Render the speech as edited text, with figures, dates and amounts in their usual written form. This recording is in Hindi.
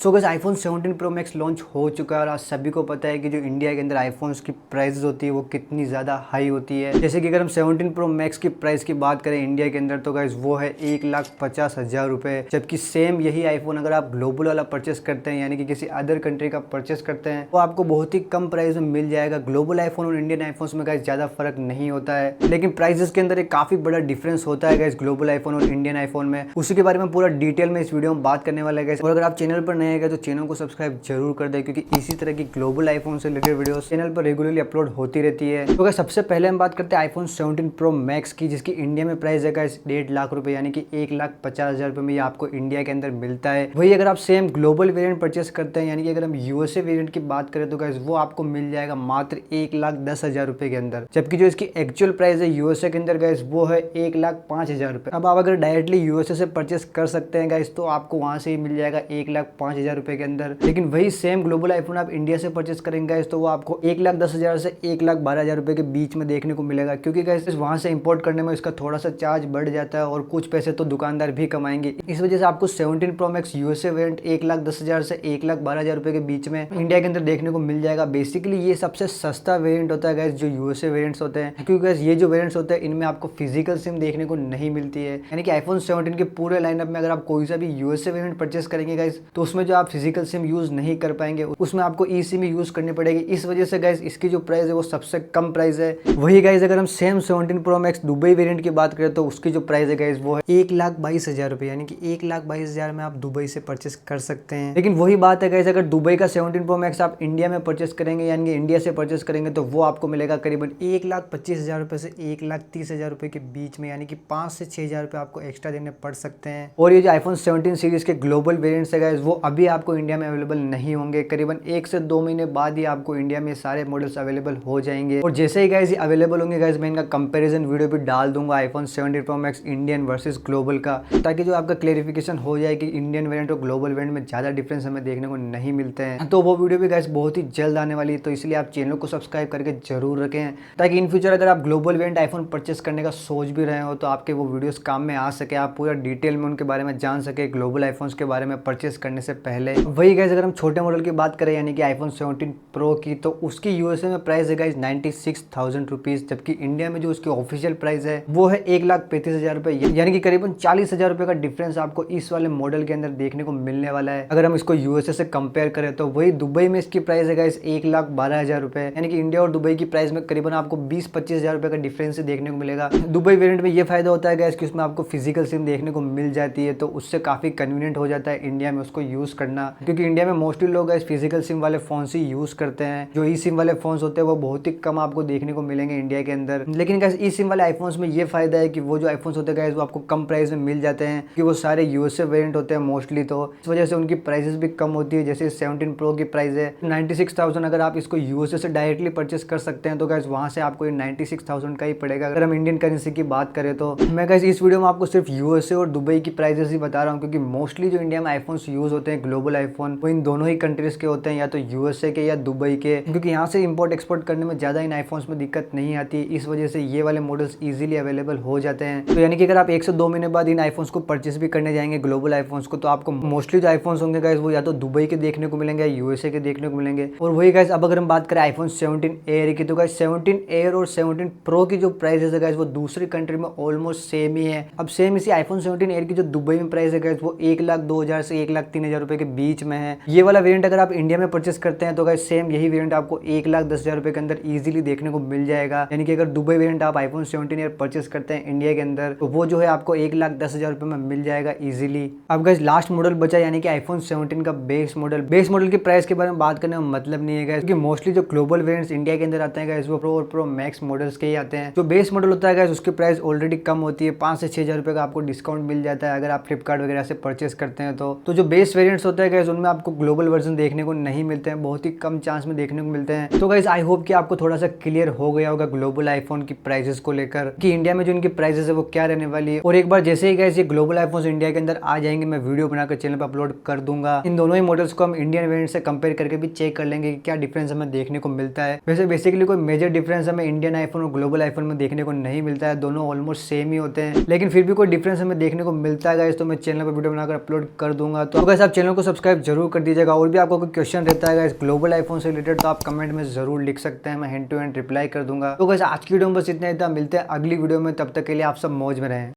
So guys iPhone 17 pro max launch हो चुका है और आज सभी को पता है कि जो इंडिया के अंदर आईफोन्स की प्राइस होती है वो कितनी ज़्यादा हाई होती है। जैसे कि अगर हम 17 प्रो मैक्स की प्राइस की बात करें इंडिया के अंदर तो गाइस वो है 1,50,000 रुपये। जबकि सेम यही आईफोन अगर आप ग्लोबल वाला परचेस करते हैं यानी कि किसी अदर कंट्री का परचेस करते हैं तो आपको बहुत ही कम प्राइस में मिल जाएगा। ग्लोबल आईफोन और इंडियन आईफोन्स में गाइस ज़्यादा फर्क नहीं होता है, लेकिन प्राइसेस के अंदर एक काफ़ी बड़ा डिफरेंस होता है गाइस ग्लोबल आईफोन और इंडियन आईफोन में। उसी के बारे में पूरा डिटेल में इस वीडियो में बात करने वाला है गाइस। और अगर आप चैनल पर नए हैं तो चैनल को सब्सक्राइब जरूर कर दें क्योंकि इसी तरह की ग्लोबल आईफोन से रिलेटेड वीडियोस चैनल पर रेगुलरली अपलोड होती रहती है। तो अगर सबसे पहले हम बात करते हैं आईफोन 17 प्रो मैक्स की, जिसकी इंडिया में प्राइस है गाइस 1.5 लाख रुपए यानी कि 1,50,000 रुपए में ये आपको इंडिया के अंदर मिलता है। वही अगर आप सेम ग्लोबल वेरिएंट परचेस करते हैं यानी कि अगर हम यूएसए वेरिएंट की बात करें तो गाइस वो आपको मिल जाएगा मात्र 1,10,000 रुपए के अंदर। जबकि जो इसकी एक्चुअल प्राइस है यूएसए के अंदर गाइस वो है 1,05,000 रुपए। अब आप अगर डायरेक्टली यूएसए से परचेस कर सकते हैं गाइस तो आपको वहां से ही मिल जाएगा 1,05,000 रुपए के अंदर। लेकिन वही सेम ग्लोबल आईफोन आप इंडिया से परचेस करेंगे गाइस तो वो आपको 1,10,000 से 1,12,000 रुपए के बीच में देखने को मिलेगा, क्योंकि गाइस वहां से इंपोर्ट करने में इसका थोड़ा सा चार्ज बढ़ जाता है और कुछ पैसे तो दुकानदार भी कमाएंगे। इस वजह से आपको 17 प्रो मैक्स यूएसए वेरिएंट 1,10,000 से 1,12,000 रुपए के बीच में इंडिया के अंदर देखने को मिल जाएगा। बेसिकली ये सबसे सस्ता वेरिएंट होता है गाइस जो यूएसए वेरिएंट्स होते हैं, क्योंकि गाइस ये जो वेरिएंट्स होते हैं इनमें आपको फिजिकल सिम देखने को नहीं मिलती है। यानी कि आईफोन 17 के पूरे लाइनअप में अगर आप कोई सा भी यूएसए वेरिएंट परचेस करेंगे गाइस तो उसमें जो आप फिजिकल सिम यूज नहीं कर पाएंगे, उसमें आपको ई सिम यूज करनी पड़ेगी। इस वजह से गाइस इसकी जो प्राइस है वो सबसे कम प्राइस है। वही गाइस अगर हम same 17 pro max Dubai variant की बात करें तो उसकी जो प्राइस है गाइस वो है 1,22,000 रुपए यानी कि 1,22,000 में आप दुबई से परचेस कर सकते हैं। लेकिन वही बात है गाइस अगर दुबई का 17 प्रो मैक्स आप इंडिया में परचेस करेंगे यानी कि इंडिया से परचेस करेंगे तो वो आपको मिलेगा करीबन 1,25,000 रुपए से 1,30,000 रुपए के बीच में, यानी कि 5 से 6,000 रुपए आपको एक्स्ट्रा देने पड़ सकते हैं। और ये जो आईफोन 17 सीरीज के ग्लोबल वेरिएंट्स है गाइस वो अभी आपको इंडिया में अवेलेबल नहीं होंगे। करीबन 1 से 2 महीने बाद ही आपको इंडिया में सारे मॉडल्स अवेलेबल हो जाएंगे। और जैसे ही गाइस ये अवेलेबल होंगे गाइस मैं इनका कंपैरिजन वीडियो भी डाल दूंगा iPhone 17 pro max Indian versus global का, ताकि जो आपका क्लेरिफिकेशन हो जाए कि इंडियन वेरिएंट और ग्लोबल वेरिएंट में ज्यादा डिफरेंस हमें देखने को नहीं मिलते हैं। तो वो वीडियो भी गाइस बहुत ही जल्द आने वाली है, तो इसलिए आप चैनल को सब्सक्राइब करके जरूर रखें ताकि इन फ्यूचर अगर आप ग्लोबल वेरिएंट आईफोन परचेस करने का सोच भी रहे हो तो आपके वो वीडियोस काम में आ सके, आप पूरा डिटेल में उनके बारे में जान सके ग्लोबल आईफोन्स के बारे में परचेस करने से पहले। वही गाइस अगर हम छोटे मॉडल की बात करें यानी कि आईफोन 17 प्रो की तो उसकी यूएसए में प्राइस है गाइस 96,000 रुपीज, जबकि इंडिया में जो उसकी ऑफिशियल प्राइस है वो है 1,35,000 रुपए, यानी कि करीबन 40,000 रुपए का डिफरेंस आपको इस वाले मॉडल के अंदर देखने को मिलने वाला है। अगर हम इसको यूएसए से कंपेयर करें तो वही दुबई में इसकी प्राइस है गाइस 1,12,000 रुपए, यानी कि इंडिया और दुबई की प्राइस में करीबन आपको 20-25,000 रुपए का डिफरेंस देखने को मिलेगा। दुबई वेरिएंट में ये फायदा होता है गाइस कि उसमें आपको फिजिकल सिम देखने को मिल जाती है, तो उससे काफी कन्वीनियंट हो जाता है इंडिया में उसको यूज करना, क्योंकि इंडिया में मोस्टली लोग गाइस फिजिकल सिम वाले फोन ही यूज करते हैं। जो ई सिम वाले फोन्स होते हैं वो बहुत ही कम आपको देखने को मिलेंगे इंडिया के अंदर। लेकिन गाइस ई सिम वाले आईफोन्स में ये फायदा है कि वो जो आईफोन्स होते हैं गाइस वो आपको कम प्राइस में मिल जाते हैं, कि वो सारे यूएसए वेरिएंट होते हैं मोस्टली, तो इस वजह से उनकी प्राइसेस भी कम होती है। जैसे 17 प्रो की प्राइस है 96,000, अगर आप इसको यूएसए से डायरेक्टली परचेस कर सकते हैं तो गाइस वहां से आपको ये 96,000 का ही पड़ेगा। अगर हम इंडियन करेंसी की बात करें तो मैं गाइस इस वीडियो में आपको सिर्फ यूएसए और दुबई की प्राइसेस ही बता रहा हूँ, क्योंकि मोस्टली जो इंडिया में आईफोन्स यूज होते हैं ग्लोबल आईफोन वो इन दोनों ही कंट्रीज के होते हैं, या तो यूएसए के या दुबई के, क्योंकि यहाँ से इंपोर्ट एक्सपोर्ट करने में ज्यादा इन आईफोन्स में दिक्कत नहीं आती। इस वजह से ये वाले मॉडल्स इजीली अवेलेबल हो जाते हैं। तो यानी कि अगर आप 1 से 2 महीने बाद इन आईफोन्स को परचेस भी करने जाएंगे ग्लोबल आईफोन्स को तो आपको मोस्टली जो आईफोन्स होंगे गाइस वो या तो दुबई के देखने को मिलेंगे या यूएसए के देखने को मिलेंगे। और वही गाइस अब अगर हम बात करें आईफोन 17 एयर की तो गाइस 17 एयर और 17 प्रो की जो प्राइस है गाइस वो दूसरी कंट्री में ऑलमोस्ट सेम ही है। अब सेम इसी आईफोन 17 एयर की जो दुबई में प्राइस है गाइस वो 1,02,000 से 1,03,000 रुपए के बीच में है। ये वाला वेरिएंट अगर आप इंडिया में परचेस करते हैं तो गाइस सेम यही वेरिएंट आपको 1,10,000 रुपए के अंदर इजीली देखने को मिल जाएगा। यानी कि अगर दुबई वेरिएंट आप आईफोन 17 एयर परचेस करते हैं इंडिया के अंदर तो वो जो है आपको 1,10,000 रुपए में मिल जाएगा इजीली। अब गाइस लास्ट मॉडल बचा यानी कि आईफोन 17 का बेस मॉडल। बेस मॉडल की प्राइस के बारे में बात करने में मतलब नहीं है गाइस, क्योंकि मोस्टली जो ग्लोबल वेरिएंट्स इंडिया के अंदर आते हैं गाइस वो प्रो और प्रो मैक्स मॉडल्स के ही आते हैं। जो बेस मॉडल होता है गाइस उसकी प्राइस ऑलरेडी कम होती है, 5 से 6,000 रुपए का आपको डिस्काउंट मिल जाता है अगर आप फ्लिपकार्ट वगैरह से परचेस करते हैं तो जो बेस वेरिएंट्स होते हैं गाइस उनमें आपको ग्लोबल वर्जन देखने को नहीं मिलते हैं, बहुत ही कम चांस में देखने को मिलते हैं। तो गाइस आई होप कि आपको थोड़ा सा क्लियर हो गया होगा ग्लोबल आईफोन की प्राइसेस को लेकर कि इंडिया में जो इनकी प्राइसेस है वो क्या रहने वाली है। और एक बार जैसे ही गाइस ये ग्लोबल आईफोन्स इंडिया के अंदर आ जाएंगे मैं वीडियो बनाकर चैनल पर अपलोड कर दूंगा। इन दोनों ही मॉडल्स को हम इंडियन वेरिएंट से कंपेयर करके भी चेक कर लेंगे कि क्या डिफरेंस हमें देखने को मिलता है। वैसे बेसिकली कोई मेजर डिफरेंस हमें इंडियन आईफोन और ग्लोबल आईफोन में देखने को नहीं मिलता है, दोनों ऑलमोस्ट सेम ही होते हैं, लेकिन फिर भी कोई डिफरेंस हमें देखने को मिलता है गाइस तो मैं चैनल पर वीडियो बनाकर अपलोड कर दूंगा। तो गाइस आप चैनल चैनल को सब्सक्राइब जरूर कर दीजिएगा। और भी आपको कोई क्वेश्चन रहता है गाइस ग्लोबल आईफोन से रिलेटेड तो आप कमेंट में जरूर लिख सकते हैं, मैं हैंड टू हैंड रिप्लाई कर दूंगा। तो गाइस आज की वीडियो में बस इतना ही था, मिलते हैं अगली वीडियो में, तब तक के लिए आप सब मौज में रहें।